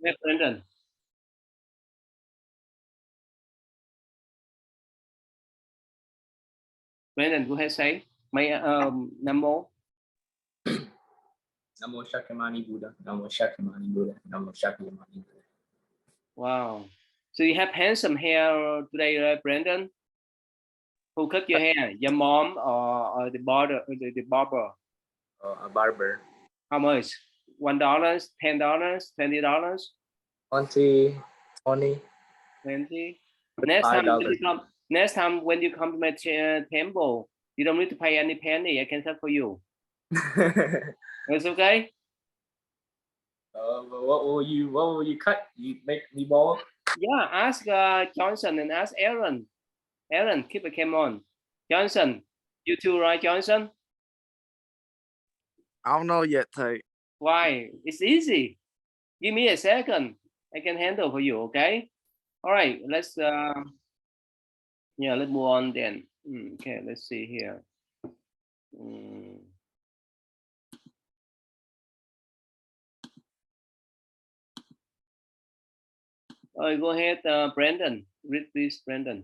Yes, Brandon. Brandon, go ahead, say. May Nam Mô. Namo Shakyamuni Buddha, Namo Shakyamuni Buddha, Namo Shakyamuni Buddha. Wow. So you have handsome hair today, right, Brandon? Who cut your hair? Your mom or the barber? A barber. How much? $1, $10, $20? 20, 20. 20. $5. Next time when you come to my temple, you don't need to pay any penny. I can cut for you. It's okay. What will you cut? You make me bald? Yeah, ask Johnson and ask Aaron. Aaron, keep a camera on. Johnson, you too, right, Johnson? I don't know yet, Thầy. Why? It's easy. Give me a second. I can handle for you, okay? All right, let's let's move on then. Okay, let's see here. All right, go ahead, Brandon. Read please, Brandon.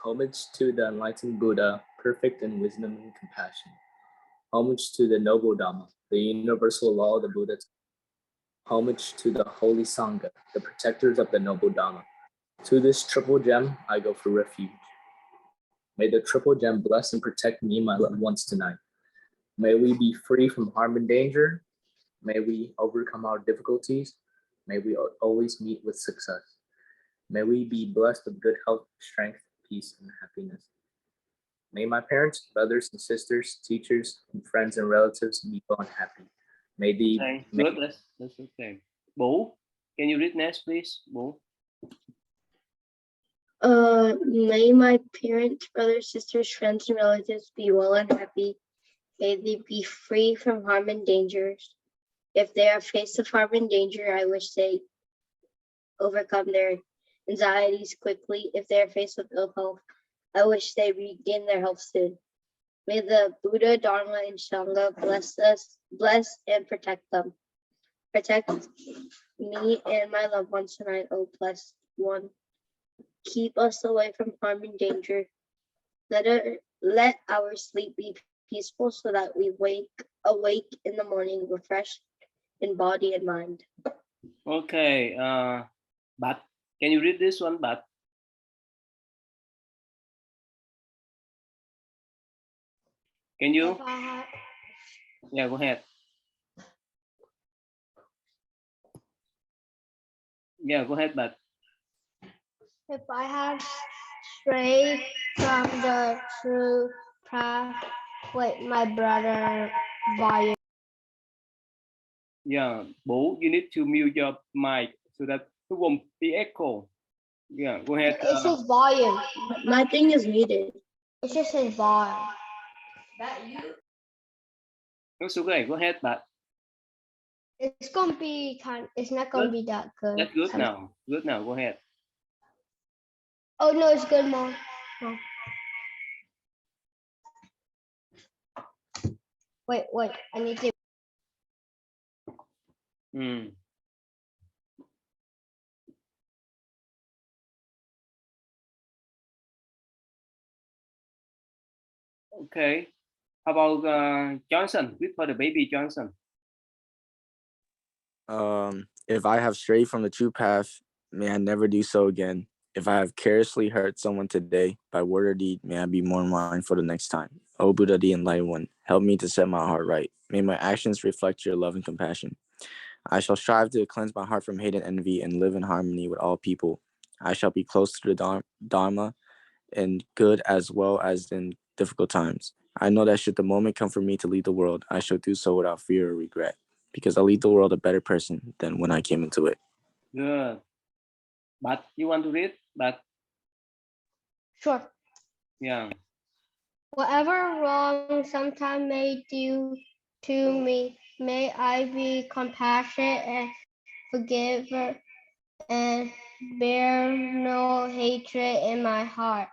Homage to the enlightened Buddha, perfect in wisdom and compassion. Homage to the noble Dhamma, the universal law of the Buddha. Homage to the holy Sangha, the protectors of the noble Dhamma. To this triple gem, I go for refuge. May the triple gem bless and protect me and my loved ones tonight. May we be free from harm and danger. May we overcome our difficulties. May we always meet with success. May we be blessed with good health, strength, peace, and happiness. May my parents, brothers and sisters, teachers, and friends and relatives be well and happy. May the okay. Good. That's okay. Boo, can you read next, please? Boo. May my parents, brothers, sisters, friends, and relatives be well and happy. May they be free from harm and dangers. If they are faced with harm and danger, I wish they overcome their anxieties quickly. If they are faced with ill health, I wish they regain their health soon. May the Buddha, Dharma, and Sangha bless and protect them. Protect me and my loved ones tonight, oh blessed one. Keep us away from harm and danger. Let our sleep be peaceful so that we awake in the morning refreshed in body and mind. Okay, but can you read this one, but? Can you? Yeah, go ahead. Yeah, go ahead, but. If I have strayed from the true path with my brother Brian. Yeah, Boo, you need to mute your mic so that it won't be echo. Yeah, go ahead. It says volume. My thing is muted. It just says volume. That you? It's okay. Go ahead, but. It's gonna be it's not gonna be that good. That's good now. Good now. Go ahead. Oh no, it's good, Mom. No. Wait. I need to. Okay. How about Johnson? Read for the baby, Johnson. If I have strayed from the true path, may I never do so again. If I have carelessly hurt someone today by word or deed, may I be more mindful the next time. O Buddha, the Enlightened One, help me to set my heart right. May my actions reflect your love and compassion. I shall strive to cleanse my heart from hate and envy and live in harmony with all people. I shall be close to the Dharma in good as well as in difficult times. I know that should the moment come for me to lead the world, I shall do so without fear or regret, because I leave the world a better person than when I came into it. Good. But you want to read? But Sure. Yeah. Whatever wrong sometime may do to me, may I be compassionate and forgiver and bear no hatred in my heart.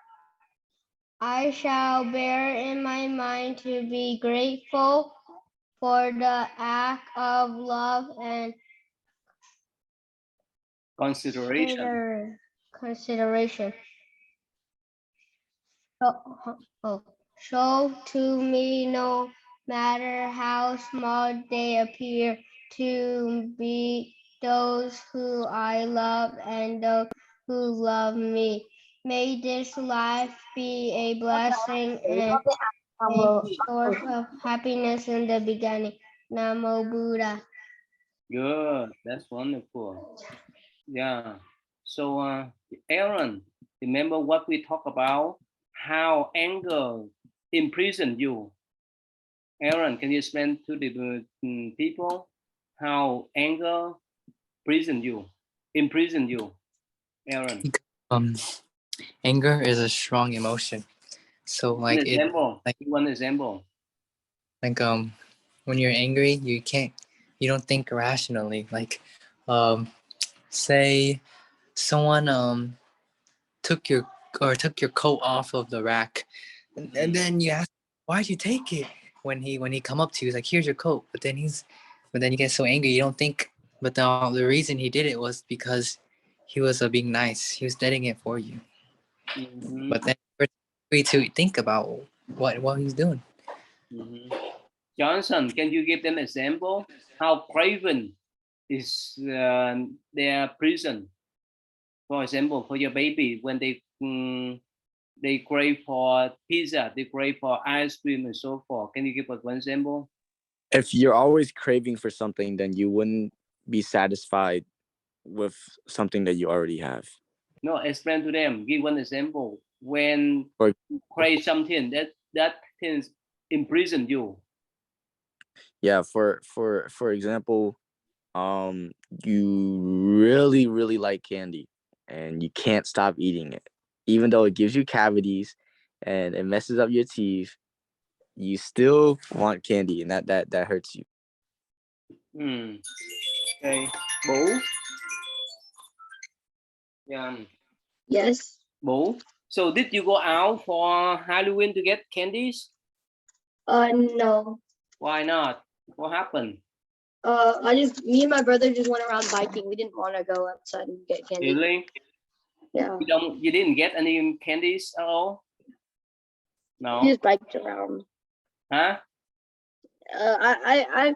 I shall bear in my mind to be grateful for the act of love and Consideration. consideration. Show to me no matter how small they appear to be those who I love and those who love me. May this life be a blessing and a source of happiness in the beginning. Namo Buddha. Good. That's wonderful. Yeah. So, Aaron, remember what we talked about? How anger imprisoned you. Aaron, can you explain to the people how anger imprisoned you, Aaron? Um, anger is a strong emotion. So One example. One example. like when you're angry, you don't think rationally. Like say someone took your coat off of the rack, and then you ask, why'd you take it? When he come up to you, he's like, here's your coat. But then you get so angry, you don't think. But the reason he did it was because he was being nice. He was letting it for you. Mm-hmm. But then you're free to think about what he's doing. Mm-hmm. Johnson, can you give them example how craven is their prison? For example, for your baby, when they crave for pizza, they crave for ice cream and so forth. Can you give us one example? If you're always craving for something, then you wouldn't be satisfied with something that you already have. No, explain to them. Give one example. When For you crave something that thing imprison you. yeah, for example, you really like candy and you can't stop eating it. Even though it gives you cavities and it messes up your teeth, you still want candy, and that hurts you. Okay. Bố. Yeah. Yes. Bố. So did you go out for Halloween to get candies? No. Why not? What happened? Me and my brother just went around biking. We didn't want to go outside and get candy. Really? Yeah. You didn't get any candies at all? No. We just biked around. Huh? I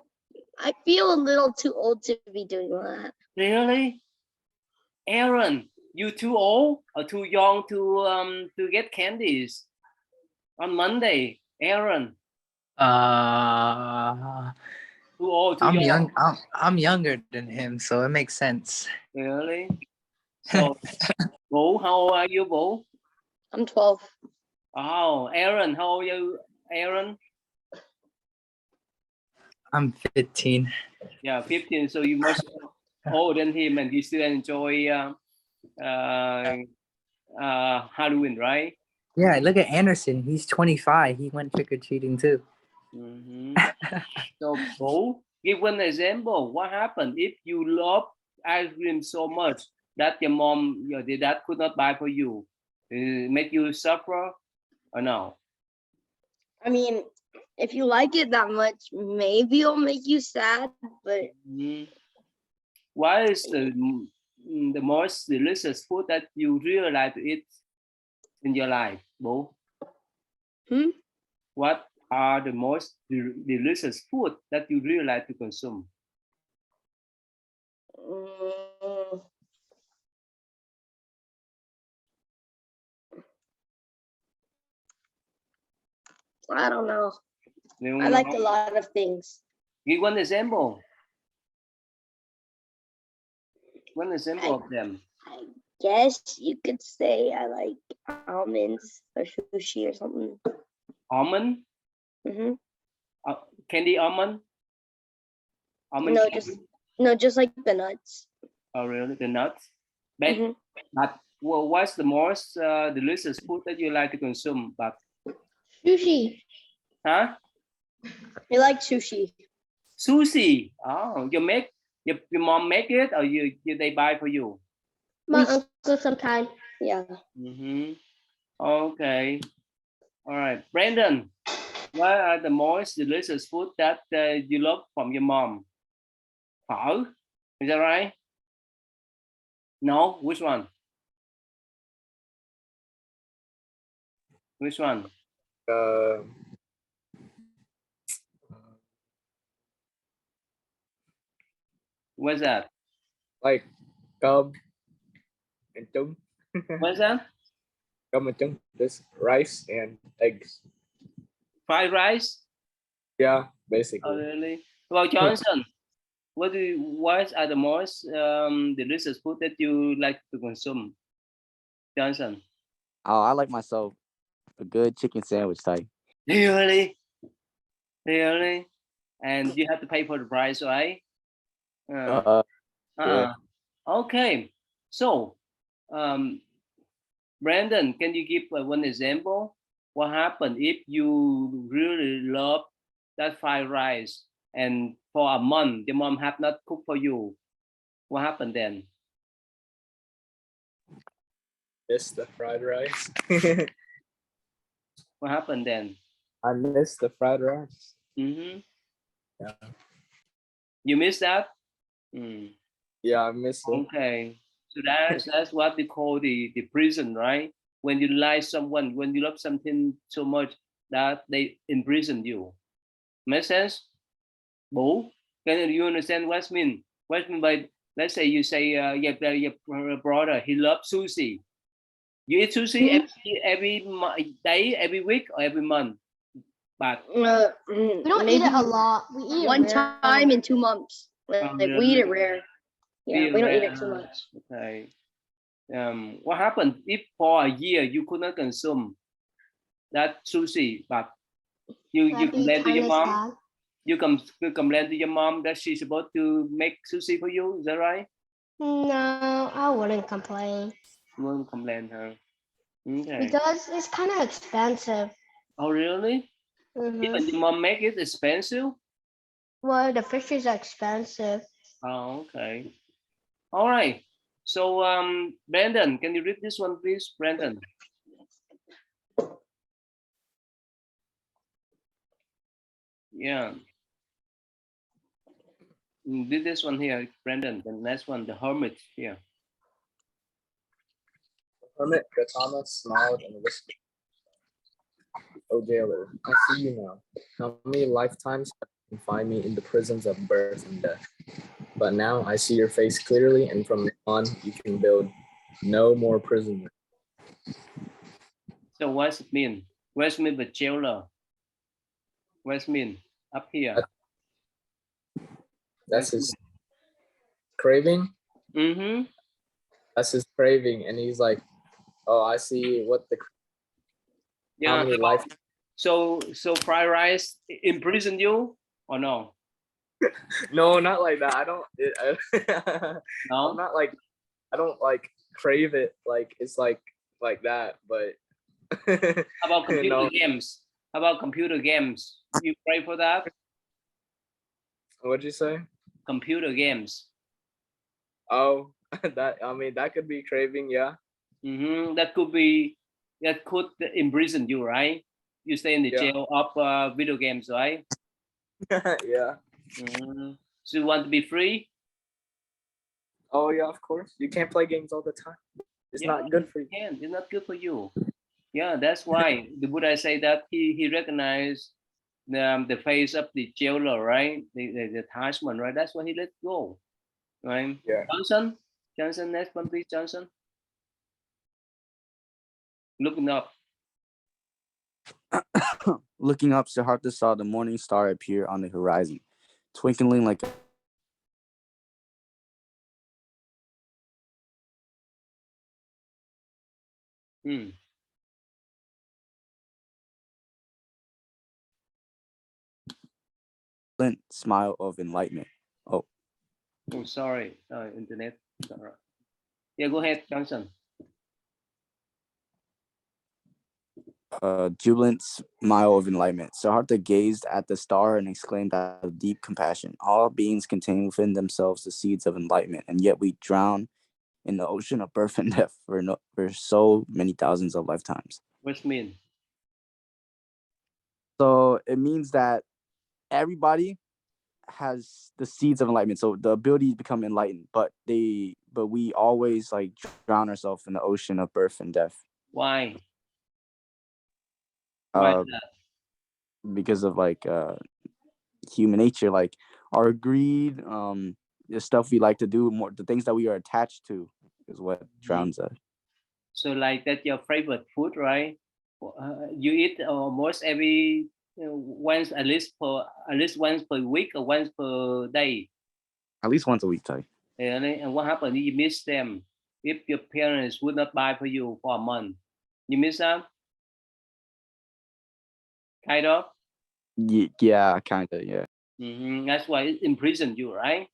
feel a little too old to be doing that. Really? Aaron, you too old or too young to get candies on Monday? Aaron, too old, too young. I'm younger than him, so it makes sense. Really? So, Bố, how old are you, Bố? I'm 12. Oh, Aaron, how old are you, Aaron? I'm 15. Yeah, 15. So you must older than him, and you still enjoy Halloween, right? Yeah, look at Anderson. He's 25. He went trick or treating too. Mm-hmm. So, Bố, give one example. What happened if you love ice cream so much that your dad could not buy for you? Make you suffer or no? I mean, if you like it that much, maybe it'll make you sad, but What is the most delicious food that you really like to eat in your life, Bố? What are the most delicious food that you really like to consume? I don't know. I like a lot of things. Give one example. One example of them. I guess you could say I like almonds or sushi or something. Almond? Mm-hmm. Candy almond? Almond No, candy? just like the nuts. Oh, really? The nuts? But well, what's the most delicious food that you like to consume? But Sushi. huh? I like sushi. Sushi. Oh, your mom make it, or they buy for you? My uncle sometimes. Yeah. Okay. All right, Brandon. What are the most delicious food that you love from your mom? Phở. Is that right? No. Which one? Which one? Uh, What's that? like cơm and trứng. What's that? Cơm and trứng. This rice and eggs. Fried rice? Yeah, Oh, basically. really? Well, Johnson, what are the most delicious food that you like to consume? Johnson. Oh, I like myself a good chicken sandwich type. Really? Really? And you have to pay for the price, right? Yeah. Okay. So, Brandon, can you give one example? What happened if you really love that fried rice and for a month your mom have not cooked for you? What happened then? Miss the fried rice. What happened then? I miss the fried rice. Mm-hmm. Yeah. You miss that? Mm. Yeah, I miss it. Okay. So that's what we call the prison, right? When you like someone, when you love something so much that they imprison you. Make sense? Boo? Can you understand what's mean? What mean by, let's say you say your brother he loves sushi. You eat sushi every day, every week, or every month. But We don't eat it a lot. We eat one it rarely. time in 2 months. Like we eat it rare. Yeah, we don't eat it too rare. much. Okay. What happened if for a year you could not consume that sushi, but you That'd be complain to your kinda mom? sad. You complain to your mom that she's supposed to make sushi for you. Is that right? No, I wouldn't complain You won't complain, huh? Okay. because it's kind of expensive. Oh, really? Mhm. Even your mom make it expensive? Well, the fish is expensive. Oh, okay. All right. So, Brandon, can you read this one, please, Brandon? Yeah. Did this one here, Brandon. The next one, the hermit here. Hermit Gautama smiled and whispered, "O jailer, I see you now. How many lifetimes have you confined me in the prisons of birth and death? But now I see your face clearly, and from now on you can build no more prisoners." So what's it mean? What's mean the jailer? What's mean up here? That's his craving. Mm-hmm. That's his craving, and he's like, "Oh, I see what the Yeah. how many life." So fried rice imprison you or no? No, not like that. I don't. No. I'm not like. I don't like crave it. Like it's like that. But How about computer no. games? How about computer games? You pray for that? What'd you say? Computer games. Oh, that. I mean, that could be craving. Yeah. Mm-hmm. That could imprison you, right? You stay in the Yeah. jail of video games, right? Yeah. Mm-hmm. So you want to be free? Oh yeah, of course. You can't play games all the time. It's Yeah, not good for you. it's not good for you. Yeah, that's why the Buddha say that he recognized the face of the jailer, right? The attachment, right? That's why he let go, right? Yeah. Johnson, next one, please, Johnson. Looking up. Looking up, Siddhartha saw the morning star appear on the horizon, twinkling like Hmm. a smile of enlightenment. Oh, Oh, sorry, internet. Sorry. Yeah, go ahead, Johnson. a jubilant smile of enlightenment. Siddhartha gazed at the star and exclaimed out of deep compassion, "All beings contain within themselves the seeds of enlightenment, and yet we drown in the ocean of birth and death for so many thousands of lifetimes." What's mean? So it means that everybody has the seeds of enlightenment, so the ability to become enlightened, but we always like drown ourselves in the ocean of birth and death. Why? Why Uh, is that? because of like human nature, like our greed, the stuff we like to do, more the things that we are attached to, is what drowns us. So like that's your favorite food, right? You eat almost every once at least once per week or once per day. At least once a week, Ty. And what happened if you miss them? If your parents would not buy for you for a month, you miss that? Kind of. Yeah, kind of, yeah. That's why it imprisoned you, right?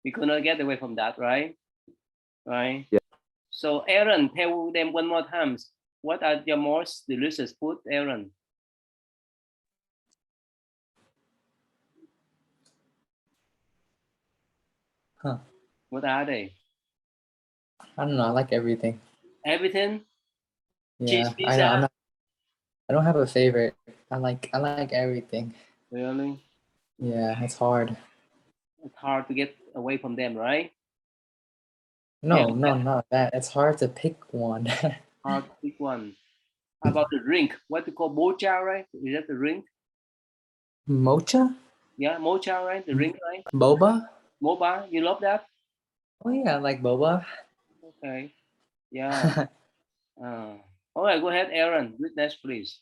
You could not get away from that, right? Right. Yeah. So Aaron, tell them one more time. What are your most delicious food, Aaron? Huh. What are they? I don't know. I like everything. Everything? Yeah, Cheese pizza? I don't have a favorite. I like everything. Really? Yeah, it's hard. It's hard to get away from them, right? No, not that. It's hard to pick one. Hard to pick one. How about the drink? What you call mocha, right? Is that the drink? Mocha? Yeah, mocha, right? The drink, right? Boba? Moba, you love that? Oh yeah, I like boba. Okay. Yeah. All right, go ahead, Aaron. Read next, please.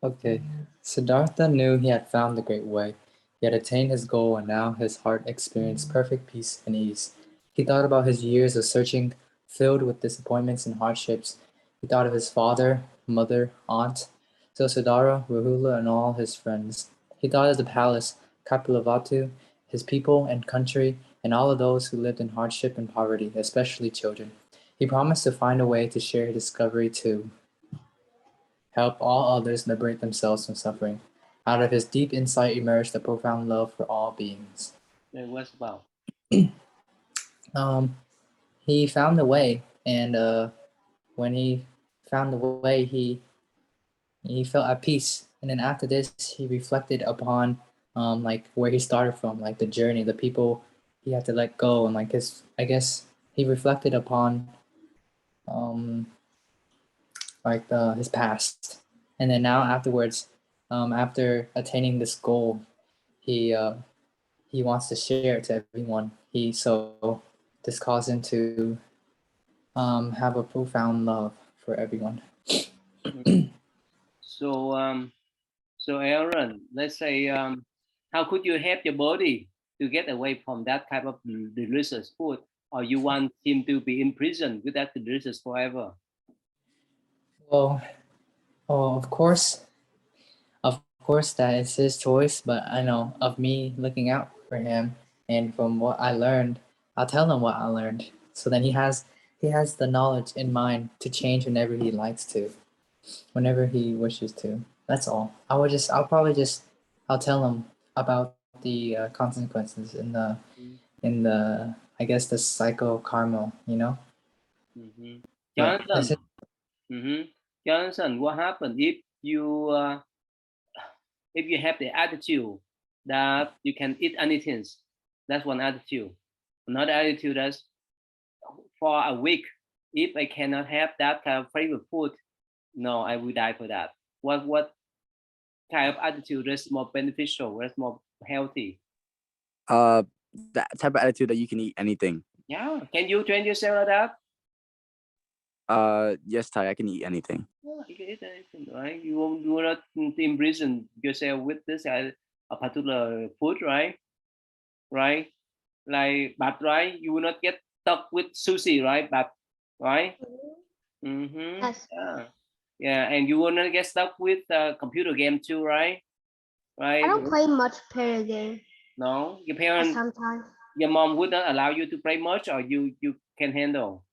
Okay. Siddhartha knew he had found the great way. He had attained his goal, and now his heart experienced perfect peace and ease. He thought about his years of searching, filled with disappointments and hardships. He thought of his father, mother, aunt, Silsidhara, Rahula, and all his friends. He thought of the palace, Kapilavatthu, his people and country, and all of those who lived in hardship and poverty, especially children. He promised to find a way to share his discovery too. Help all others liberate themselves from suffering. Out of his deep insight emerged a profound love for all beings. What's about? He found a way, and when he found the way, he felt at peace. And then after this, he reflected upon like where he started from, like the journey, the people he had to let go, and like his. I guess he reflected upon um, like his past, and then now afterwards, after attaining this goal, he he wants to share it to everyone. So this caused him to have a profound love for everyone. So, so Aaron, let's say, how could you help your body to get away from that type of delicious food, or you want him to be in prison with that delicious forever? Well, oh, of course, that is his choice. But I know of me looking out for him, and from what I learned, I'll tell him what I learned. So then he has the knowledge in mind to change whenever he likes to, whenever he wishes to. That's all. I'll tell him about the consequences in the I guess the cycle karma. You know. Mm-hmm. But Jonathan, Jonathan, what happened if you have the attitude that you can eat anything? That's one attitude. Another attitude is for a week, if I cannot have that kind of favorite food, no, I will die for that. What kind of attitude is more beneficial, is more healthy? That type of attitude that you can eat anything. Yeah, can you train yourself like that? Yes, Ty, I can eat anything. Yeah, you can eat anything, right? You will not imprison yourself with this a particular food, right? Right? Like but right, you will not get stuck with sushi, right? But right? Mm-hmm. Yes. Yeah. Yeah, and you will not get stuck with computer game too, right? I Right? don't play much player game. No, your parents, Sometimes. your mom would not allow you to play much, or you can handle.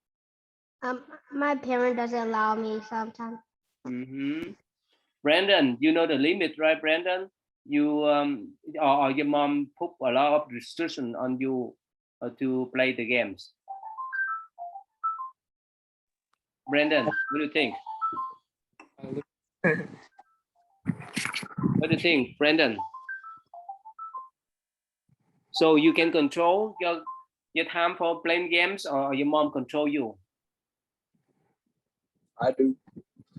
My parent doesn't allow me sometimes. Mm-hmm. Brandon, you know the limit, right, Brandon? You or your mom put a lot of restriction on you to play the games. Brandon, what do you think? What do you think, Brandon? So you can control your time for playing games, or your mom control you? I do.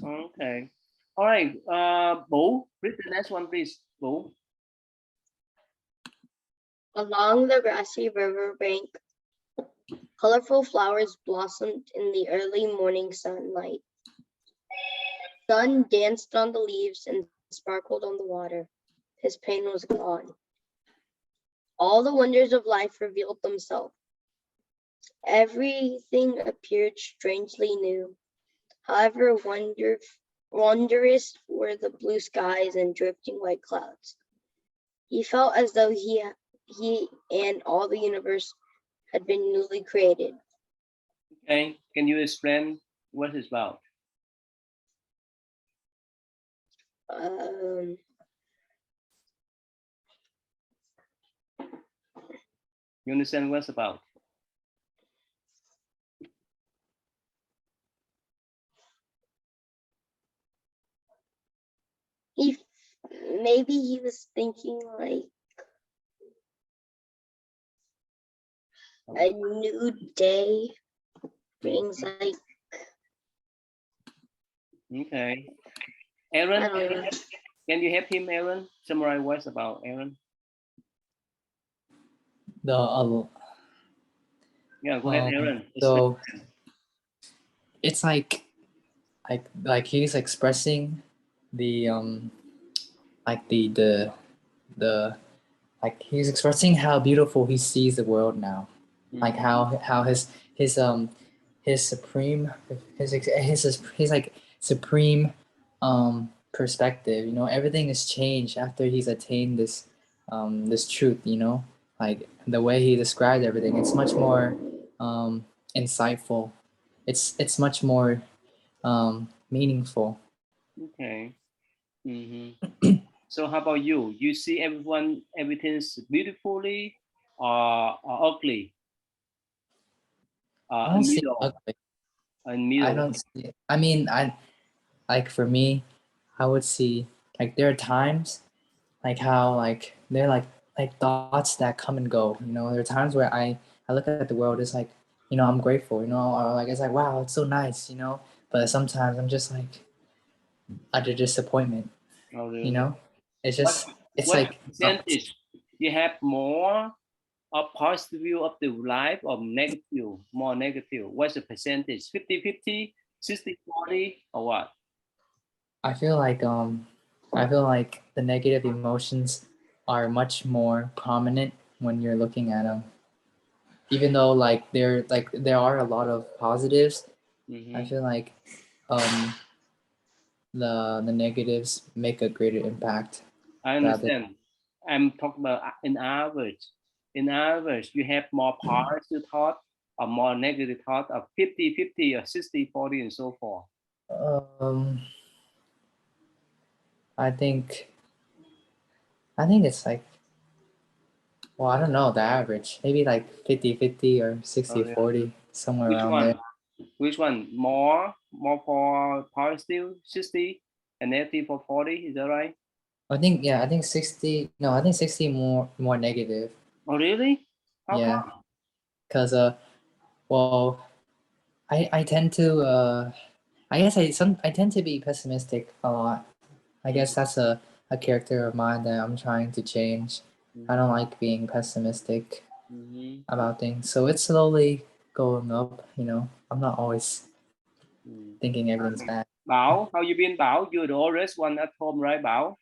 Okay. All right. Boo, read the next one, please. Boo. Along the grassy river bank, colorful flowers blossomed in the early morning sunlight. Sun danced on the leaves and sparkled on the water. His pain was gone. All the wonders of life revealed themselves. Everything appeared strangely new. However, wondrous were the blue skies and drifting white clouds. He felt as though he and all the universe had been newly created. Okay. Can you explain what it's about? Um, You understand what's about? he maybe he was thinking like a new day brings like Okay. I Aaron, don't know. can you help him, Aaron? Summarize what's about, Aaron. The Yeah, go ahead, Aaron. so it's like he's expressing the like the like he's expressing how beautiful he sees the world now, like how his supreme his like supreme perspective, you know, everything has changed after he's attained this truth, you know, like the way he described everything, it's much more insightful, it's much more meaningful. Okay. So how about you? You see everything's beautifully or ugly? I A don't see middle, ugly. a middle. I don't see, I mean, I like for me, I would see like there are times like how like they're like thoughts that come and go. You know, there are times where I look at the world, it's like, you know, I'm grateful, you know, or like it's like wow, it's so nice, you know. But sometimes I'm just like utter disappointment, Oh, you really? know. It's just it's What like percentage? You have more a positive view of the life or negative, more negative? What's the percentage? 50-50, 60-40, or what? I feel like the negative emotions are much more prominent when you're looking at them. Even though like there are a lot of positives, I feel like um the negatives make a greater impact. I Rather, understand. I'm talking about in average. In average, you have more positive thought or more negative thought of 50-50 or 60-40 and so forth. um, I think it's like, well, I don't know the average. Maybe like 50-50 or 60-40, somewhere Which around there. one? Which one? More for positive 60 and negative for 40. Is that right? I think yeah, I think 60. No, I think 60 more negative. Oh, really? How Yeah, come? because well, I tend to I guess I tend to be pessimistic a lot. I guess that's a character of mine that I'm trying to change. I don't like being pessimistic about things. So it's slowly going up, you know. I'm not always thinking everything's bad. Bảo, how you been, Bảo? You're the oldest one at home, right, Bảo?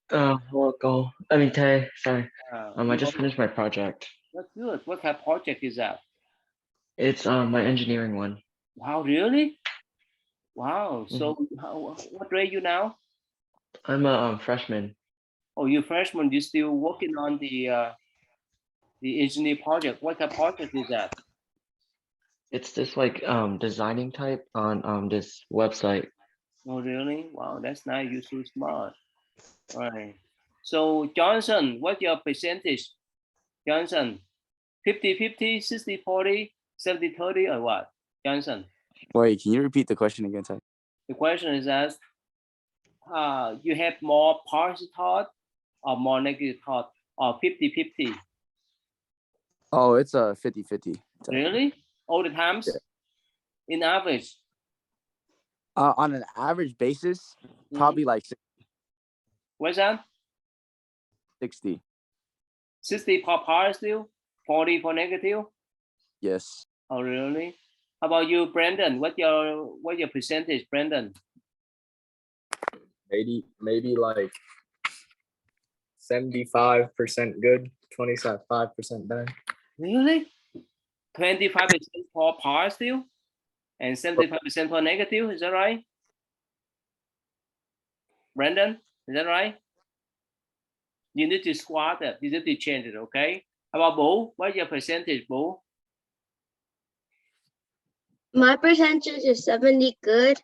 Tay, sorry. I You just know, finished my project. that's good. What kind of project is that? It's my engineering one. Wow, really? Wow. So, what grade you now? I'm a freshman. Oh, you're freshman. You're still working on the engineer project. What kind of project is that? It's this like designing type on this website. Oh, really? Wow, that's nice. You're so smart. All right. So, Johnson, what's your percentage? Johnson, 50-50, 60-40, 70-30, or what? Johnson, Wait, can you repeat the question again, Ty? the question is asked, you have more positive thought or more negative thought, or 50-50? Oh, it's a 50-50. Really? All the times? Yeah. In average? On an average basis, probably like What's that? 60. 60 for positive, 40 for negative? Yes. Oh, really? How about you, Brandon? What's your percentage, Brandon? Maybe like 75% good, 25% bad. Really? 25% for positive and 75% for negative, is that right? Brandon, is that right? You need to squat it, you need to change it, okay? How about Boo? What's your percentage, Boo? My percentage is 70 good,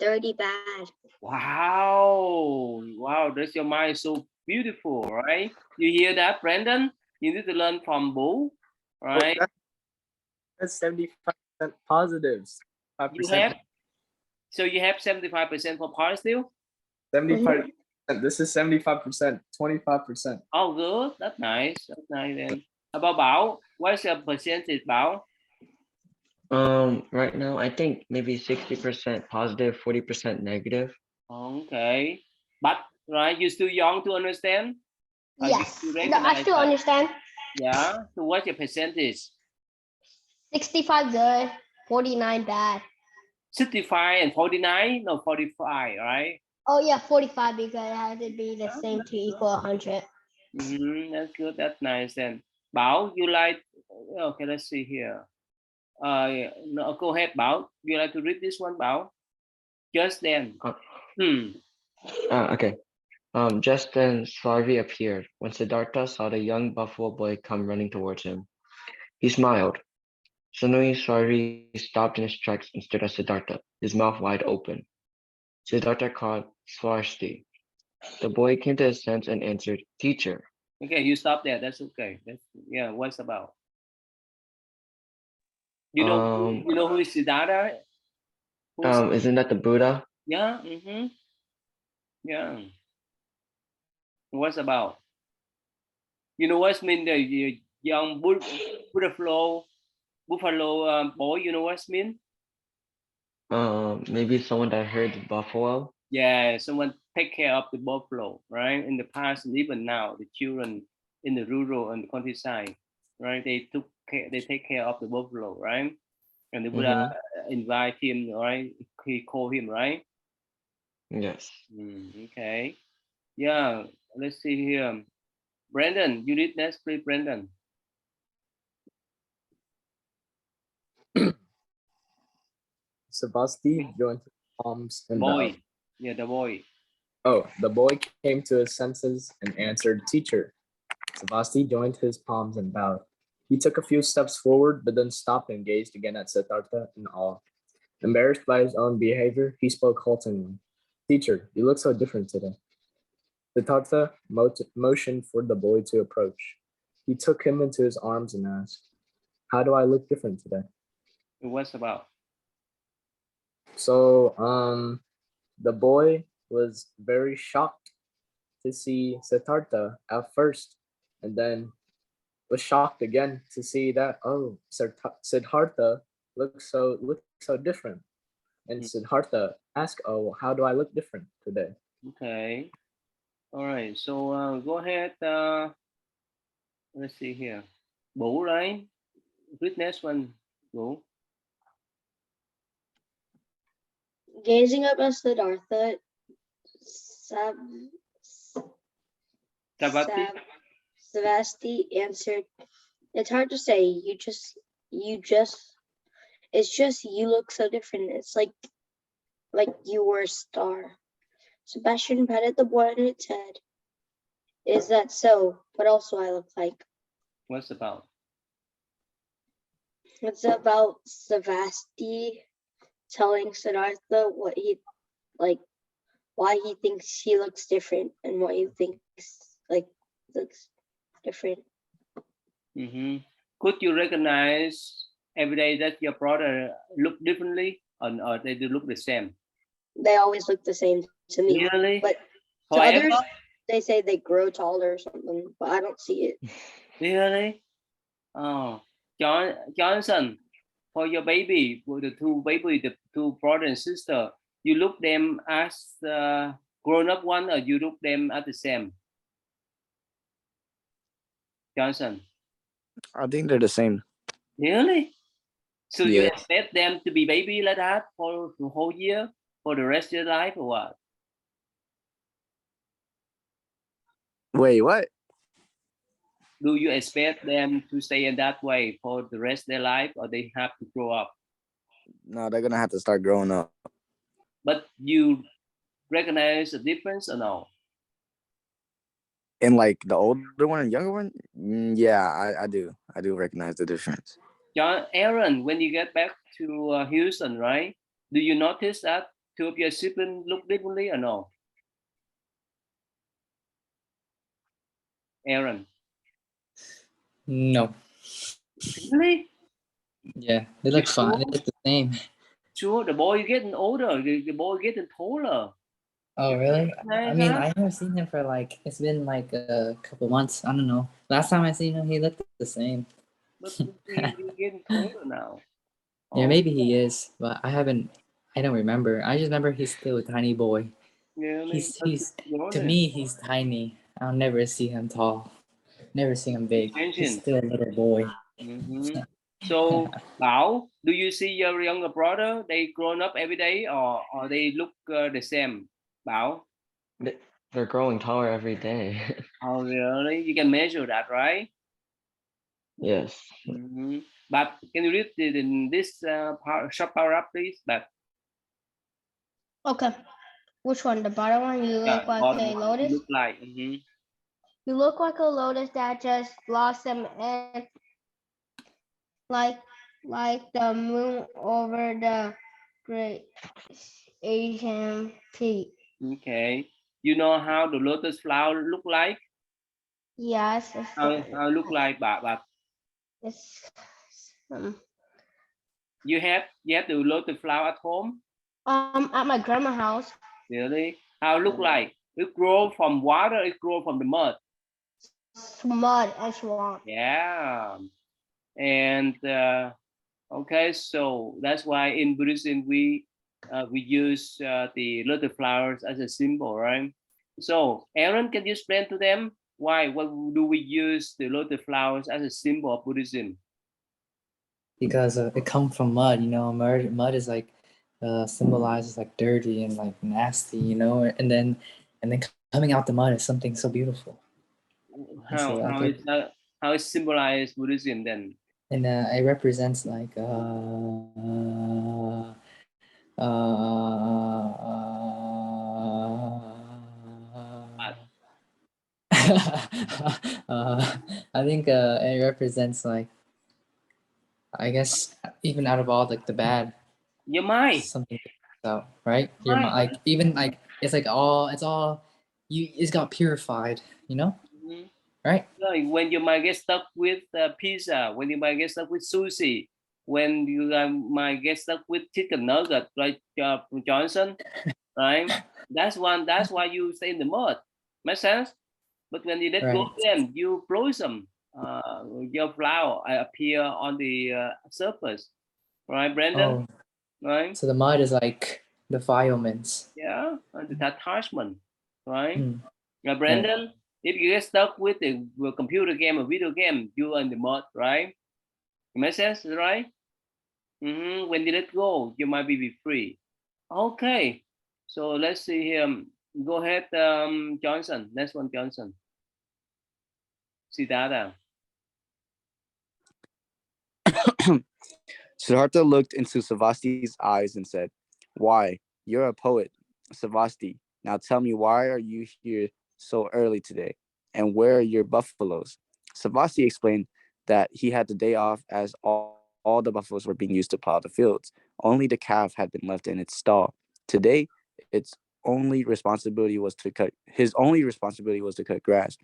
30 bad. Wow, wow, that's your mind so beautiful, right? You hear that, Brandon? You need to learn from Boo, right? That's 75% positives. You 5%. have, so you have 75% for positive? 75%. This is 75%, 25%. Oh, good. That's nice. That's nice then. How about Bảo? What's your percentage, Bảo? Right now, I think maybe 60% positive, 40% negative. Okay. But, right, you're still young to understand? Yes. You No, I recognize still that? understand. Yeah. So what's your percentage? 65 good, 49 bad. 65 and 49? No, 45, right? Oh yeah, 45 because it had to be the same to equal 100. That's good. That's nice then. Bảo, you like, okay, let's see here. No, go ahead, Bảo. You like to read this one, Bảo? Just then. Okay. Just then Swarvi appeared. When Siddhartha saw the young buffalo boy come running towards him, he smiled. Suddenly Swarvi stopped in his tracks and stared at Siddhartha, his mouth wide open. Siddhartha called Swarsti. The boy came to his senses and answered, "Teacher." Okay, you stop there. That's okay. That's, yeah, what's about? You know who is Siddhartha? Isn't that the Buddha? Yeah, yeah. What's about? You know what's mean the young buffalo boy? You know what's mean? Maybe someone that heard the buffalo. Yeah, someone take care of the buffalo, right? In the past and even now, the children in the rural and the countryside, right? They take care of the buffalo, right? And the Buddha invite him, right? He called him, right? Yes. Okay. Yeah. Let's see here. Brandon, you read next, please, Brandon. Sebastian joined his palms and bowed. Boy. Yeah, the boy. Oh, the boy came to his senses and answered, "Teacher." Sebastian joined his palms and bowed. He took a few steps forward, but then stopped and gazed again at Siddhartha in awe. Embarrassed by his own behavior, he spoke haltingly. "Teacher, you look so different today." Siddhartha motioned for the boy to approach. He took him into his arms and asked, "How do I look different today?" What's about? So, the boy was very shocked to see Siddhartha at first, and then was shocked again to see that, oh, Siddhartha looks so different. And Siddhartha asked, "Oh, how do I look different today?" Okay. All right. So go ahead. Let's see here. Bố, right? Read next one. Bố. Gazing up at Siddhartha, Savati. Savasti answered, "It's hard to say. It's just you look so different. It's like you were a star." Sebastian patted the boy on its head. "Is that so? What else do I look like?" What's about? It's about Savasti telling Siddhartha what he like, why he thinks he looks different and what he thinks looks different. Could you recognize every day that your brother look differently, or they do look the same? They always look the same to me. Really? But to Forever? others, they say they grow taller or something, but I don't see it. Really? Oh, Johnson, for your baby, for the two baby, the two brother and sister, you look them as grown up one, or you look them as the same? Johnson, I think they're the same. really? So you Yeah. expect them to be baby like that for the whole year, for the rest of your life, or what? Wait, what? Do you expect them to stay in that way for the rest of their life, or they have to grow up? No, they're gonna have to start growing up. But you recognize the difference or no? And like the older one and younger one, yeah, I do. I do recognize the difference. Aaron, when you get back to Houston, right? Do you notice that two of your siblings look differently or no? Aaron, No. really? Yeah, they look fine. They Sure? look the same. Sure, the boy getting older, the boy getting taller. Oh, really? I Recognize mean, that? I haven't seen him for like it's been like a couple months. I don't know. Last time I seen him, he looked the same. But he's getting taller now. Yeah, Oh, maybe he is, but I haven't. I don't remember. I just remember he's still a tiny boy. really? He's to me he's tiny. I'll never see him tall. Never see him big. He's Changing. still a little boy. Mm-hmm. So, Bảo, do you see your younger brother? They grown up every day, or they look the same? Bảo, They're growing taller every day. oh really? You can measure that, right? Yes. Mm-hmm. But can you read this short paragraph, please? But Okay. Which one? The bottom one? You yeah, look like bottom a one, you lotus? look like. Mm-hmm. You look like a lotus that just blossomed and like like the moon over the great Asian peak. Okay. You know how the lotus flower look like? Yes, How look like, but it's um, you have the lotus flower at home? at my grandma's house. Really? How look like? It grow from water, it grow from the mud. Mud and swamp. Yeah. And okay, so that's why in Buddhism we use the lotus flowers as a symbol, right? So Aaron, can you explain to them why? What do we use the lotus flowers as a symbol of Buddhism? Because it comes from mud. You know, mud is like symbolizes like dirty and like nasty. You know, and then coming out the mud is something so beautiful. And How so I how get is that? How is symbolized Buddhism then? and it represents like Uh, I think it represents like I guess even out of all like the bad your mind, something out right your mind. like even like it's all you it's got purified, you know, Mhm. right? Like when you might get stuck with pizza, when you might get stuck with sushi, when you might get stuck with chicken nugget, like Johnson, right? That's one. That's why you stay in the mud. Make sense? But when you let go Right. of them, you blossom. Your flower appear on the surface, right, Brandon? Oh, Right? so the mud is like defilements. Yeah, and the attachment, right? Hmm. Yeah, Right. Brandon. If you get stuck with a computer game or video game, you are in the mud, right? It makes sense, right? When you let go, you might be free. Okay, so let's see here. Go ahead, Johnson. Next one, Johnson. Siddhartha. Siddhartha looked into Savasti's eyes and said, "Why? You're a poet, Savasti. Now tell me, why are you here so early today? And where are your buffaloes?" Savasti explained that he had the day off as all the buffaloes were being used to plow the fields. Only the calf had been left in its stall. Today, its only responsibility was to cut his only responsibility was to cut grass.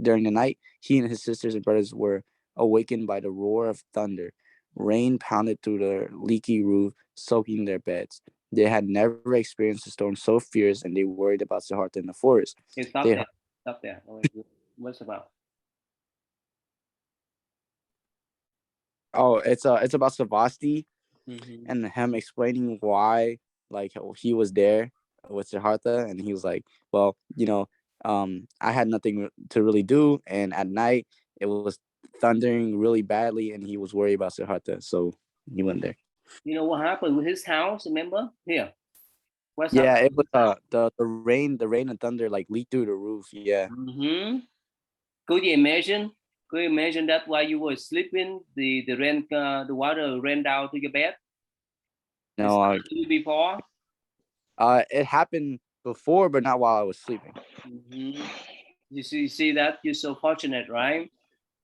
During the night, he and his sisters and brothers were awakened by the roar of thunder. Rain pounded through the leaky roof, soaking their beds. They had never experienced a storm so fierce, and they worried about Siddhartha in the forest. Okay, stop They there. Stop there. What's about? it's about Savasti Mhm. and him explaining why, like, he was there with Siddhartha, and he was like, well, I had nothing to really do, and at night it was thundering really badly, and he was worried about Siddhartha, so he went there. You know what happened with his house? Remember? Here. What's Yeah, happened? it was the rain and thunder like leaked through the roof. Yeah. Mm-hmm. Could you imagine? Could you imagine that while you were sleeping, the water ran down to your bed? It's No, before. it happened before, but not while I was sleeping. Mm-hmm. You see that you're so fortunate, right?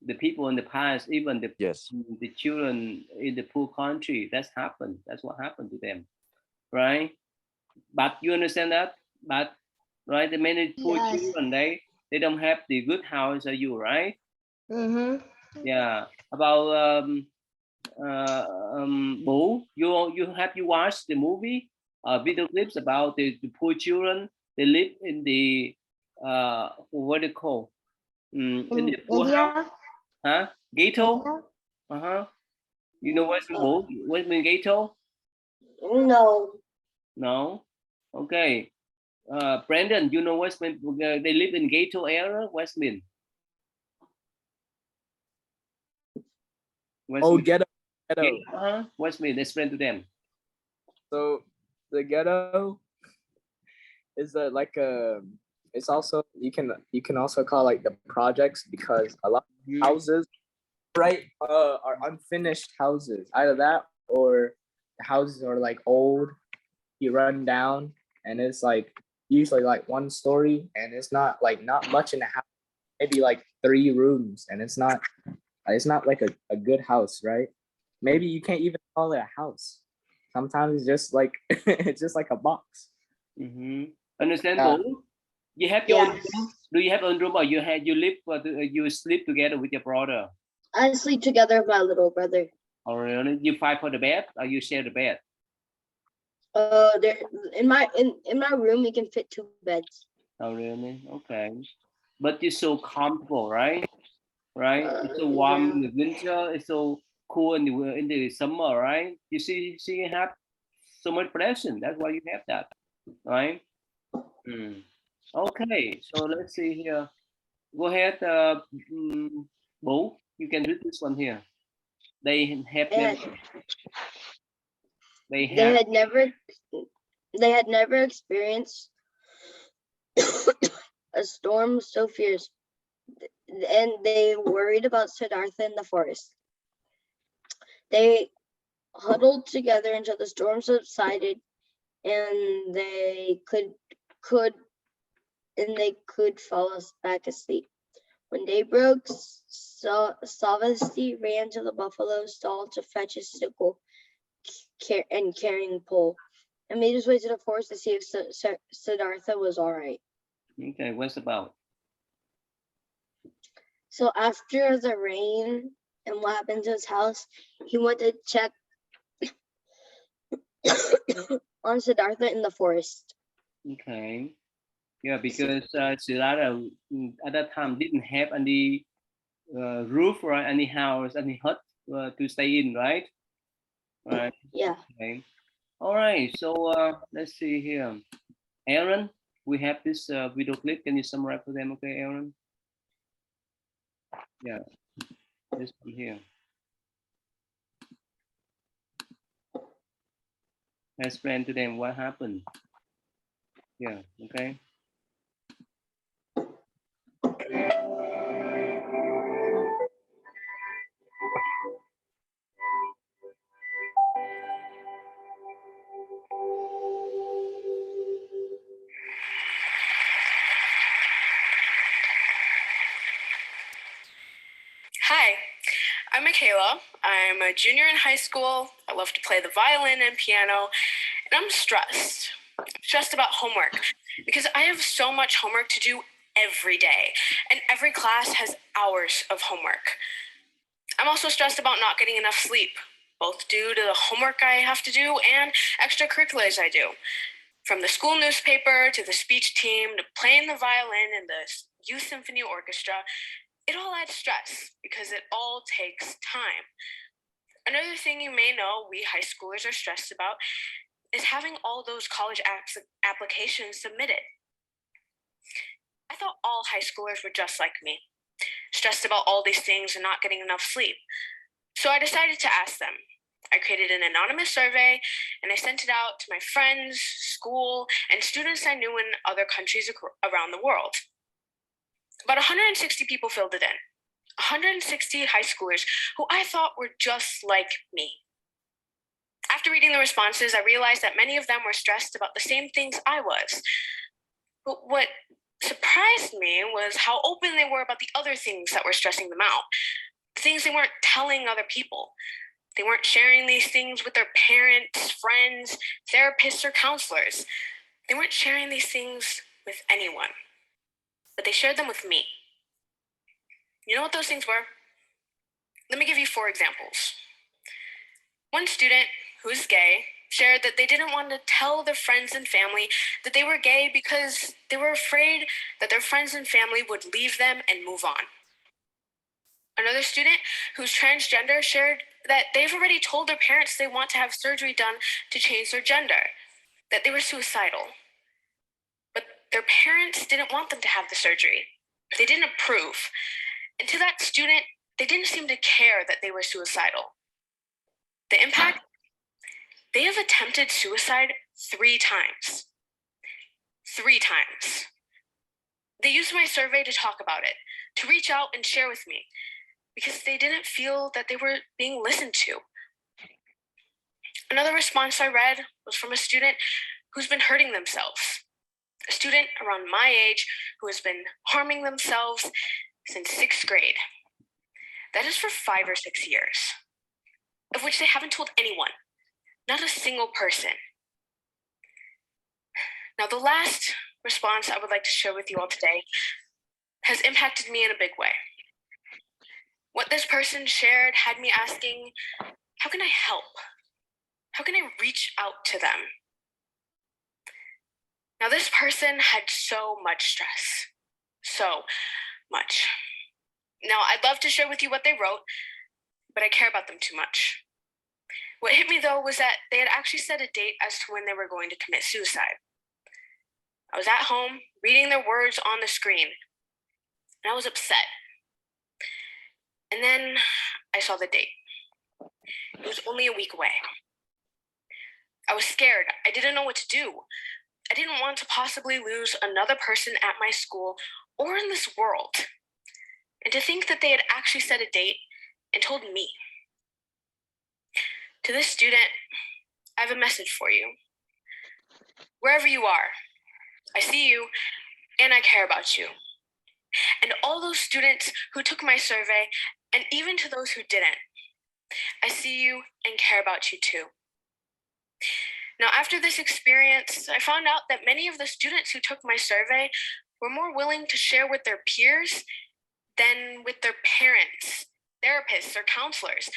The people in the past, even Yes. the children in the poor country, that's happened. That's what happened to them, right? But you understand that? But right, the many poor Yes. children, they don't have the good house as you, right? Mm-hmm. Yeah. About Boo, you watched the movie, video clips about the poor children. They live in the what do you call in In the poor house, India? huh? Ghetto. India? Uh-huh. You know what's mean Boo? What mean ghetto? No. No. Okay. Brandon, you know what's mean? They live in ghetto area. What's mean? What's Oh, mean? ghetto. Uh-huh. What's mean? Explain to them. So the ghetto is it's also you can also call like the projects because a lot of houses are unfinished houses. Either that or the houses are like old, you run down, and it's like usually like one story, and it's not much in the house, maybe like 3 rooms, and it's not like a good house, right? Maybe you can't even call it a house. Sometimes it's just like it's just like a box. Mm-hmm. Understand, Yeah. Boo? You have your own Yes. room? Do you have your own room, or you sleep together with your brother? I sleep together with my little brother. Or really? You fight for the bed, or you share the bed? There in my room we can fit 2 beds. Oh, really? Okay. But it's so comfortable, right? Right? It's so warm in Yeah. the winter. It's so cool in the summer, right? You see, you have so much blessing. That's why you have that, right? Mm. Okay. So let's see here. Go ahead, Boo. You can read this one here. They have never. And They they have. had never experienced a storm so fierce, and they worried about Siddhartha in the forest. They huddled together until the storm subsided, and they could fall back asleep. When day broke, Savasti ran to the buffalo stall to fetch his sickle and carrying pole, and made his way to the forest to see if Siddhartha was all right. Okay. What's about? So after the rain and what happened to his house, he went to check on Siddhartha in the forest. Okay. Yeah, because Siddhartha at that time didn't have any roof or any house, any hut to stay in, right? Right. Yeah. Okay. All right. So let's see here. Aaron, we have this video clip. Can you summarize for them, okay, Aaron? Yeah, this one here. Explain to them what happened. Yeah. Okay. Hi, I'm Michaela. I'm a junior in high school. I love to play the violin and piano, and I'm stressed. I'm stressed about homework because I have so much homework to do every day, and every class has hours of homework. I'm also stressed about not getting enough sleep. both due to the homework I have to do and extracurriculars I do. From the school newspaper to the speech team to playing the violin in the youth symphony orchestra, it all adds stress because it all takes time. Another thing you may know we high schoolers are stressed about is having all those college applications submitted. I thought all high schoolers were just like me, stressed about all these things and not getting enough sleep. So I decided to ask them. I created an anonymous survey and I sent it out to my friends, school, and students I knew in other countries around the world. About 160 people filled it in. 160 high schoolers who I thought were just like me. After reading the responses, I realized that many of them were stressed about the same things I was. But what surprised me was how open they were about the other things that were stressing them out, the things they weren't telling other people. They weren't sharing these things with their parents, friends, therapists, or counselors. They weren't sharing these things with anyone, but they shared them with me. You know what those things were? Let me give you 4 examples. One student who is gay shared that they didn't want to tell their friends and family that they were gay because they were afraid that their friends and family would leave them and move on. Another student who's transgender shared that they've already told their parents they want to have surgery done to change their gender, that they were suicidal. But their parents didn't want them to have the surgery. They didn't approve. And to that student, they didn't seem to care that they were suicidal. The impact? They have attempted suicide 3 times. 3 times. They used my survey to talk about it, to reach out and share with me, because they didn't feel that they were being listened to. Another response I read was from a student who's been hurting themselves. A student around my age who has been harming themselves since 6th grade. That is for 5 or 6 years, of which they haven't told anyone, not a single person. Now, the last response I would like to share with you all today has impacted me in a big way. What this person shared had me asking, how can I help? How can I reach out to them? Now, this person had so much stress, so much. Now, I'd love to share with you what they wrote, but I care about them too much. What hit me, though, was that they had actually set a date as to when they were going to commit suicide. I was at home, reading their words on the screen, and I was upset. And then I saw the date. It was only a week away. I was scared. I didn't know what to do. I didn't want to possibly lose another person at my school or in this world. And to think that they had actually set a date and told me. To this student, I have a message for you. Wherever you are, I see you and I care about you. And all those students who took my survey, and even to those who didn't, I see you and care about you too. Now, after this experience, I found out that many of the students who took my survey were more willing to share with their peers than with their parents, therapists, or counselors,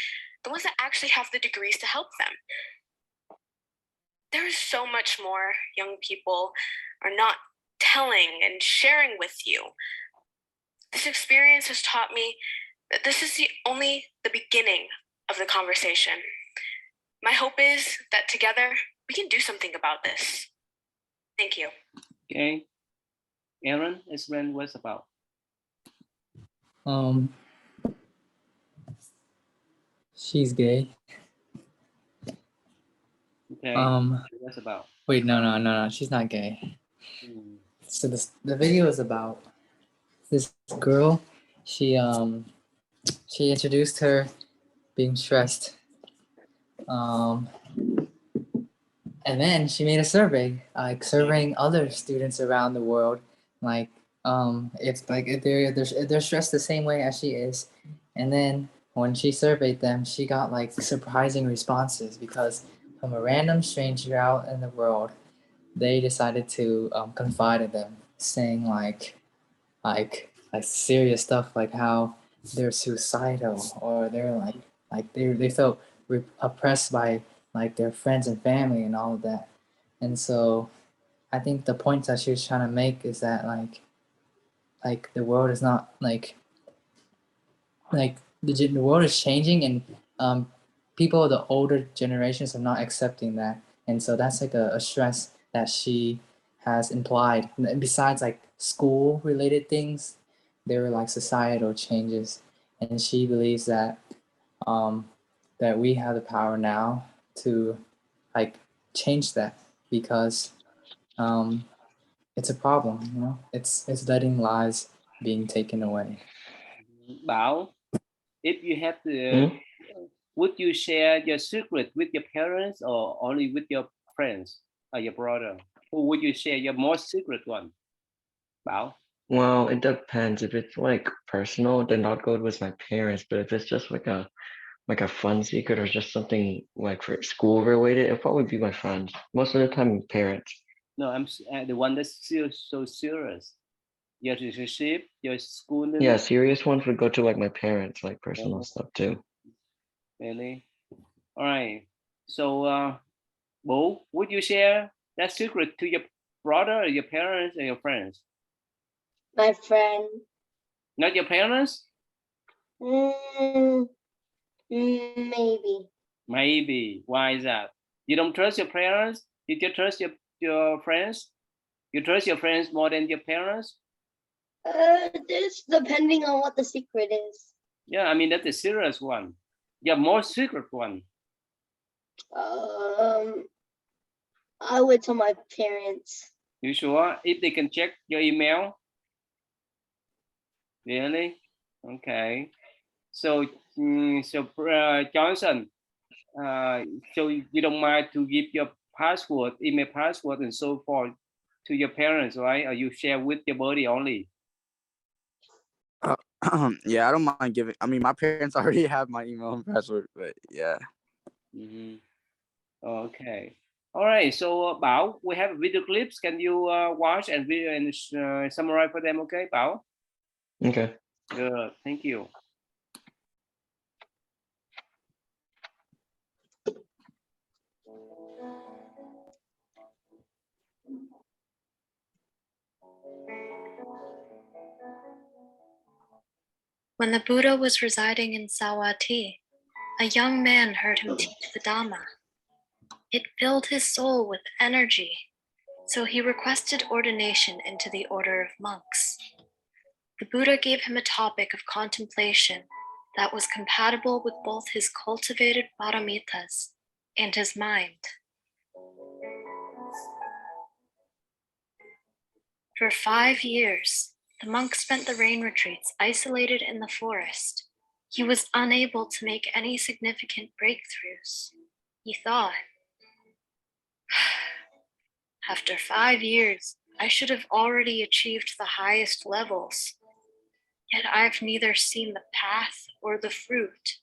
the ones that actually have the degrees to help them. There is so much more young people are not telling and sharing with you. This experience has taught me that this is only the beginning of the conversation. My hope is that together we can do something about this. Thank you. Okay. Aaron, explain what's about. She's gay. Okay. What's about? Wait, no. She's not gay. So the video is about this girl. She introduced her being stressed. And then she made a survey, like surveying other students around the world, like if they're stressed the same way as she is. And then when she surveyed them, she got like surprising responses because from a random stranger out in the world, they decided to confide in them, saying like serious stuff like how they're suicidal or they're like they felt oppressed by like their friends and family and all of that. And so I think the point that she was trying to make is that like the world is not like the world is changing, and people of the older generations are not accepting that, and so that's like a stress that she has implied. And besides like school related things, there were like societal changes, and she believes that that we have the power now to like change that, because it's a problem, you know. It's letting lives being taken away. Bảo, if you have to, Hmm? would you share your secret with your parents or only with your friends or your brother? Who would you share your most secret one? Bảo. Well, it depends. If it's like personal, then I'll go with my parents. But if it's just like a fun secret or just something like for school related, it'll probably be my friends. Most of the time, parents. No, I'm the one that's so serious. Your relationship, your schooling. Yeah, serious ones would go to like my parents, like personal Oh, stuff too. really? All right. So, Bố, would you share that secret to your brother, or your parents, or your friends? My friend. Not your parents? Maybe. Maybe. Why is that? You don't trust your parents? You just trust your friends? You trust your friends more than your parents? This depending on what the secret is. Yeah, I mean, that's a serious one. Your more secret one. I would tell my parents. You sure? If they can check your email? Really? Okay. So, Johnson, so you don't mind to give your password, email password, and so forth to your parents, right? Or you share with your body only? Yeah, I don't mind giving. I mean, my parents already have my email and password, but yeah. Mm-hmm. Okay. All right. So, Bảo, we have video clips. Can you watch and video and summarize for them? Okay, Bảo. Okay. Good. Thank you. When the Buddha was residing in Savatthi, a young man heard him teach the Dhamma. It filled his soul with energy, so he requested ordination into the order of monks. The Buddha gave him a topic of contemplation that was compatible with both his cultivated paramitas and his mind. For 5 years, the monk spent the rain retreats isolated in the forest. He was unable to make any significant breakthroughs. He thought, after 5 years, I should have already achieved the highest levels. Yet I've neither seen the path or the fruit.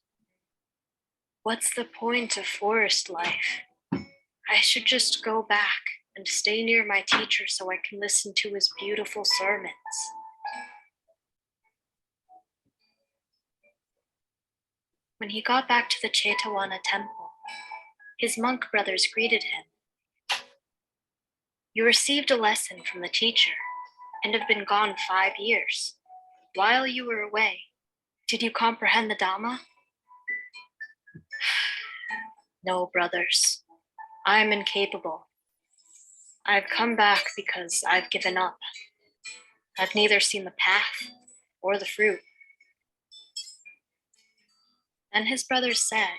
What's the point of forest life? I should just go back and stay near my teacher so I can listen to his beautiful sermons. When he got back to the Chetavana temple, his monk brothers greeted him. You received a lesson from the teacher and have been gone 5 years. While you were away, did you comprehend the Dhamma? No, brothers, I am incapable. I've come back because I've given up. I've neither seen the path or the fruit. Then his brothers said,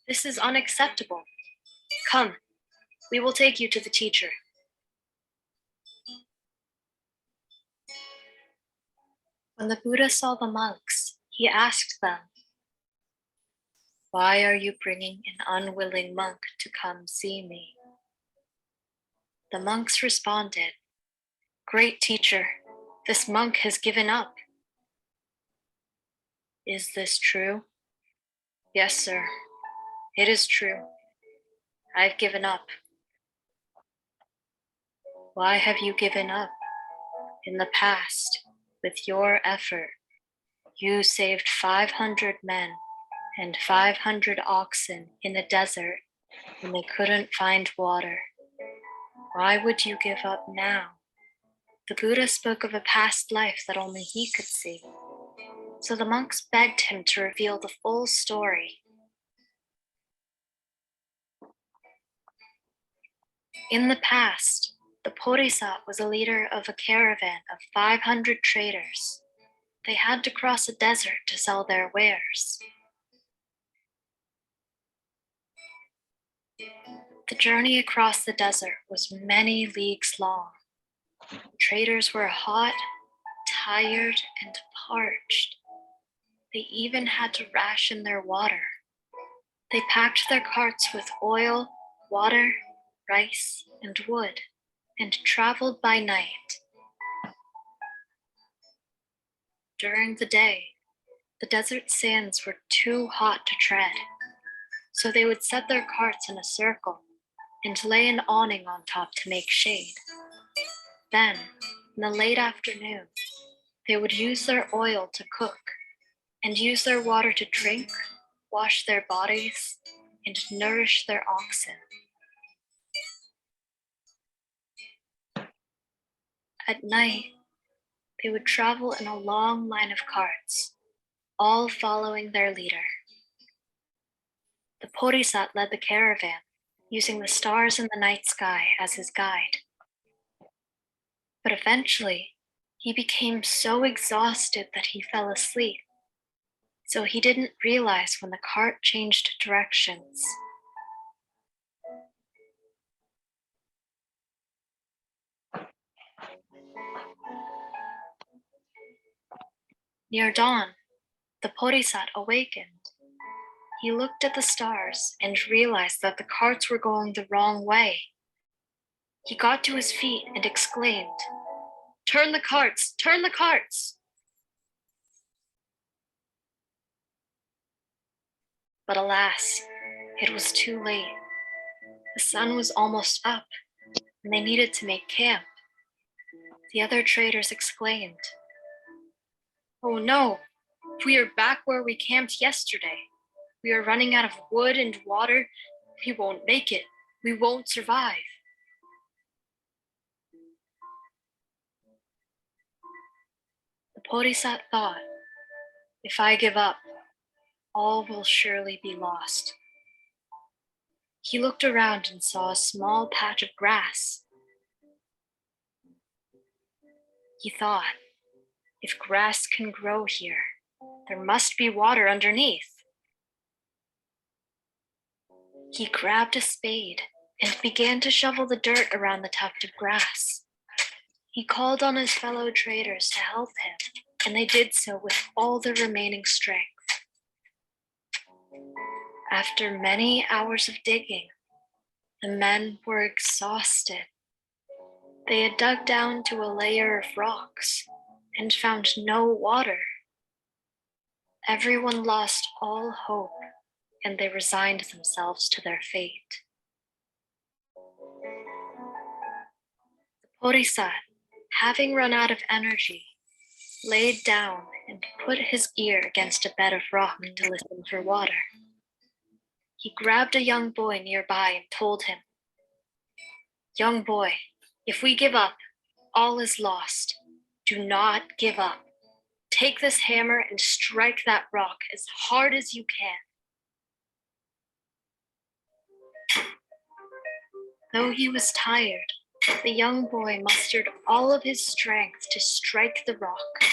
this is unacceptable. Come, we will take you to the teacher. When the Buddha saw the monks, he asked them, why are you bringing an unwilling monk to come see me? The monks responded, great teacher, this monk has given up. Is this true? Yes, sir, it is true. I've given up. Why have you given up? In the past, with your effort, you saved 500 men and 500 oxen in the desert when they couldn't find water. Why would you give up now? The Buddha spoke of a past life that only he could see. So the monks begged him to reveal the full story. In the past, the Bodhisattva was a leader of a caravan of 500 traders. They had to cross a desert to sell their wares. The journey across the desert was many leagues long. Traders were hot, tired, and parched. They even had to ration their water. They packed their carts with oil, water, rice, and wood, and traveled by night. During the day, the desert sands were too hot to tread, so they would set their carts in a circle and lay an awning on top to make shade. Then, in the late afternoon, they would use their oil to cook and use their water to drink, wash their bodies, and nourish their oxen. At night, they would travel in a long line of carts, all following their leader. The Bodhisattva led the caravan, using the stars in the night sky as his guide. But eventually, he became so exhausted that he fell asleep. So he didn't realize when the cart changed directions. Near dawn, the Bodhisattva awakened. He looked at the stars and realized that the carts were going the wrong way. He got to his feet and exclaimed, "Turn the carts! Turn the carts!" But alas, it was too late. The sun was almost up, and they needed to make camp. The other traders exclaimed, "Oh no, we are back where we camped yesterday. We are running out of wood and water. We won't make it. We won't survive." The Bodhisattva thought, "If I give up, all will surely be lost." He looked around and saw a small patch of grass. He thought, if grass can grow here, there must be water underneath. He grabbed a spade and began to shovel the dirt around the tuft of grass. He called on his fellow traders to help him, and they did so with all their remaining strength. After many hours of digging, the men were exhausted. They had dug down to a layer of rocks and found no water. Everyone lost all hope, and they resigned themselves to their fate. The Bodhisattva, having run out of energy, laid down and put his ear against a bed of rock to listen for water. He grabbed a young boy nearby and told him, "Young boy, if we give up, all is lost. Do not give up. Take this hammer and strike that rock as hard as you can." Though he was tired, the young boy mustered all of his strength to strike the rock.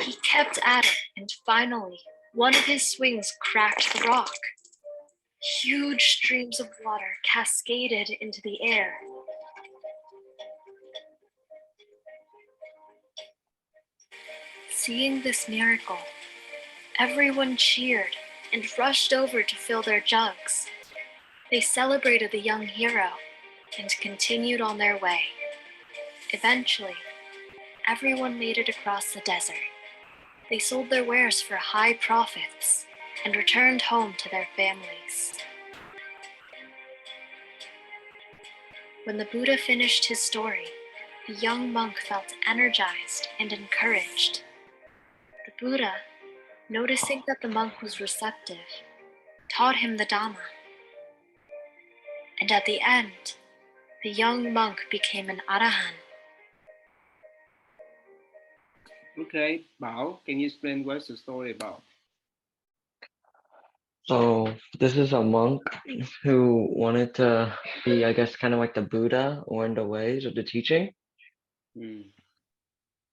He kept at it, and finally, one of his swings cracked the rock. Huge streams of water cascaded into the air. Seeing this miracle, everyone cheered and rushed over to fill their jugs. They celebrated the young hero and continued on their way. Eventually, everyone made it across the desert. They sold their wares for high profits and returned home to their families. When the Buddha finished his story, the young monk felt energized and encouraged. The Buddha noticing that the monk was receptive, taught him the Dhamma. And at the end, the young monk became an Arahant. Okay, Bảo, can you explain what's the story about? So this is a monk who wanted to be, I guess, kind of like the Buddha or in the ways of the teaching. Mm.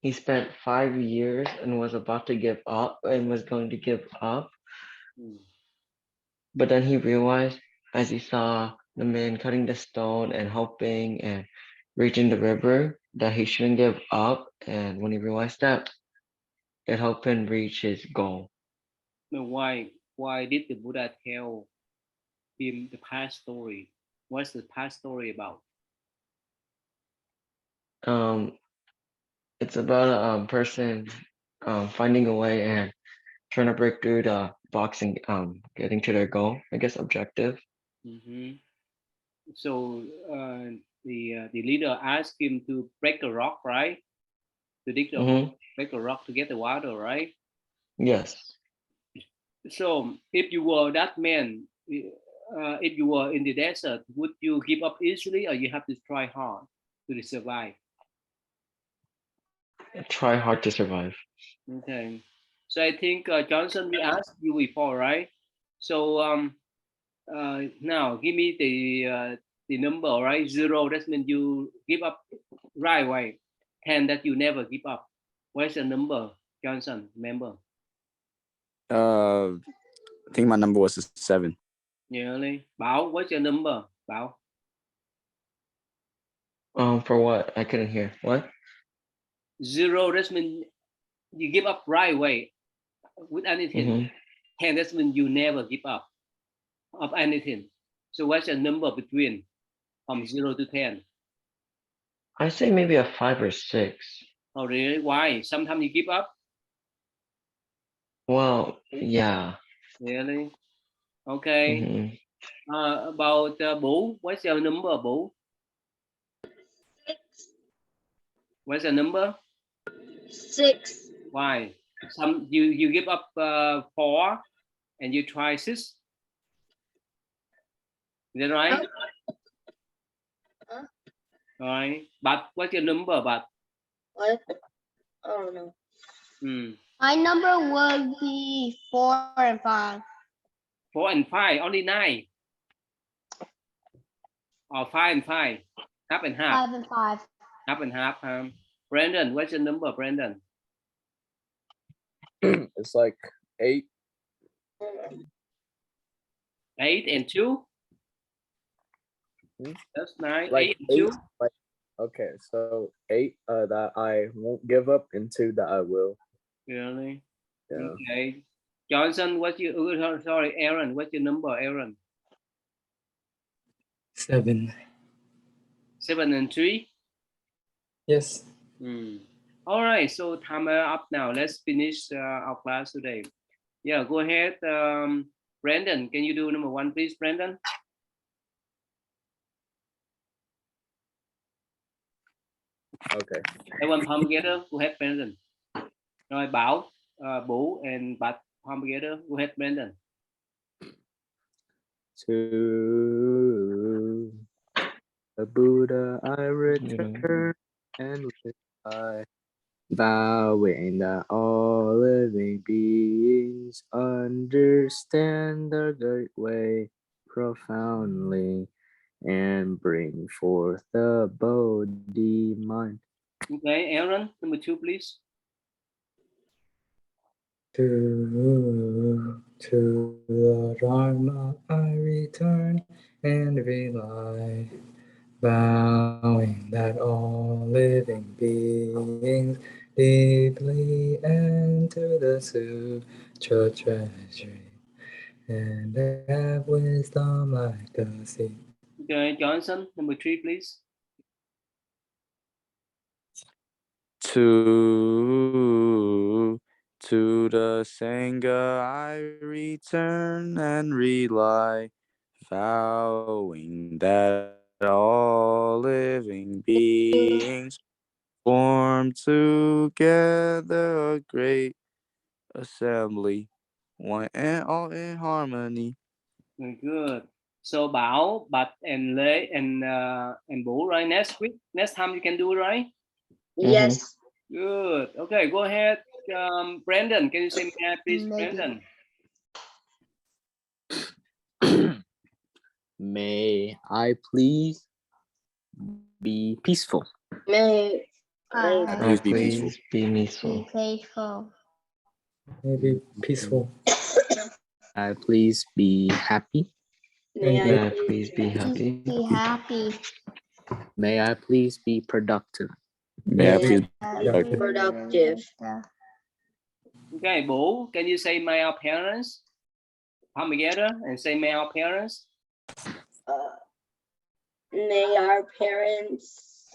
He spent 5 years and was about to give up and was going to give up. Mm. But then he realized as he saw the man cutting the stone and helping and reaching the river that he shouldn't give up. And when he realized that, it helped him reach his goal. Now, why did the Buddha tell him the past story? What's the past story about? It's about a person finding a way and trying to break through the box and getting to their goal, I guess, objective. Mm-hmm. So the leader asked him to break a rock, right? To dig a hole, Mm-hmm. break a rock to get the water, right? Yes. So if you were that man, if you were in the desert, would you give up easily, or you have to try hard to survive? Try hard to survive. Okay. So I think Johnson, we asked you before, right? So now give me the number, right? 0, that means you give up right away. 10, that you never give up. What's the number, Johnson? Remember? I think my number was a 7. Yeah, really. Bảo, what's your number? Bảo. For what? I couldn't hear. What? 0, that means you give up right away with anything. Mm-hmm. 10, that means you never give up of anything. So what's your number between from 0 to 10? I say maybe a 5 or 6. Oh, really? Why? Sometimes you give up? Well, yeah. Really? Okay. Mm-hmm. About Bố, what's your number, Bố? What's your number? 6. Why? Some you give up 4 and you try 6. Is that right? Huh? All right. But what's your number? But What? I don't know. My number would be 4 and 5. 4 and 5, only 9. Or 5 and 5, half and half. 5 and 5. Half and half. Brandon, what's your number, Brandon? It's like 8. 8 and 2. Hmm? That's 9. Like 8 and 2. Like, okay, so 8 that I won't give up, and 2 that I will. Really? Yeah. Okay. Johnson, what's your? Sorry, Aaron, what's your number, Aaron? 7. 7 and 3. Yes. All right. So time up now. Let's finish our class today. Yeah, go ahead, Brandon. Can you do number 1, please, Brandon? Okay. Everyone palm together. Go ahead, Brandon. Rồi, Bảo, Bố, and Bạch palm together. Go ahead, Brandon. To the Buddha I return and I vowing that all living beings understand the great way profoundly and bring forth the Bodhi mind. Okay, Aaron, number 2, please. To the Dharma I return and rely, vowing that all living beings deeply enter the sutra treasury and have wisdom like the sea. Okay, Johnson, number 3, please. To the Sangha I return and rely, vowing that all living beings form together a great assembly, one and all in harmony. Very good. So Bảo, Bạch, and Lê, and Bố, right? Next time you can do it, right? Yes. Good. Okay, go ahead. Brandon, can you say may I please, Maybe. Brandon? May I please be peaceful? May I Please be peaceful. Be be peaceful. faithful. Maybe peaceful. I please be happy? may May I I please be happy? Be happy. May I please be productive? May I May please be productive? Okay, Bố, can you say may our parents come together and say may our parents? May our parents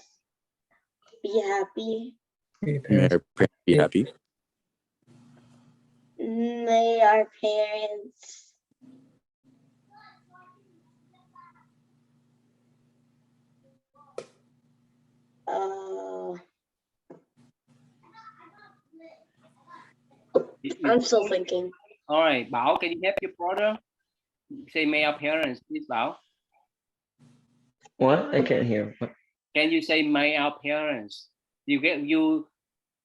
be happy. May May parents our parents be happy. May our parents I'm still thinking. All right, Bảo, can you help your brother? Say may our parents, please, Bảo. What? I can't hear. What? Can you say may our parents? You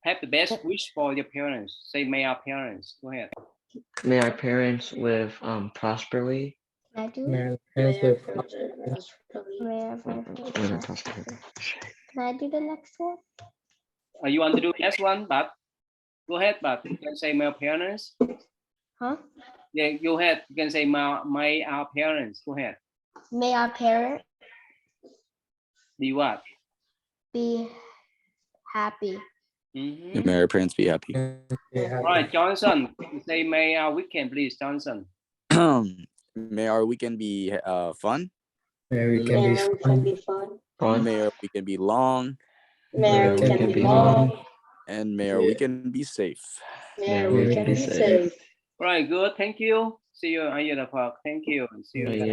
have the best wish for your parents. Say may our parents. Go ahead. May our parents live prosperly. Can I do May it? our May parents our live parents prosperly. May our parents be Live prosperous. prosperly. Can I do the next one? You want to do next one, but go ahead, but you can say my parents. Huh? Yeah, go ahead. You can say my our parents. Go ahead. May our parents Do what? be happy. Mm-hmm. May our parents be happy. be happy. All right, Johnson. Say may our weekend, please, Johnson. May our weekend be fun. May we can May be our weekend fun. be fun. Fun. May our weekend be long. May our May our weekend be weekend long. And may our Yeah. weekend be safe. May our May we weekend be be safe. safe. All right, good. Thank you. See you at the park. Thank you. See you. May you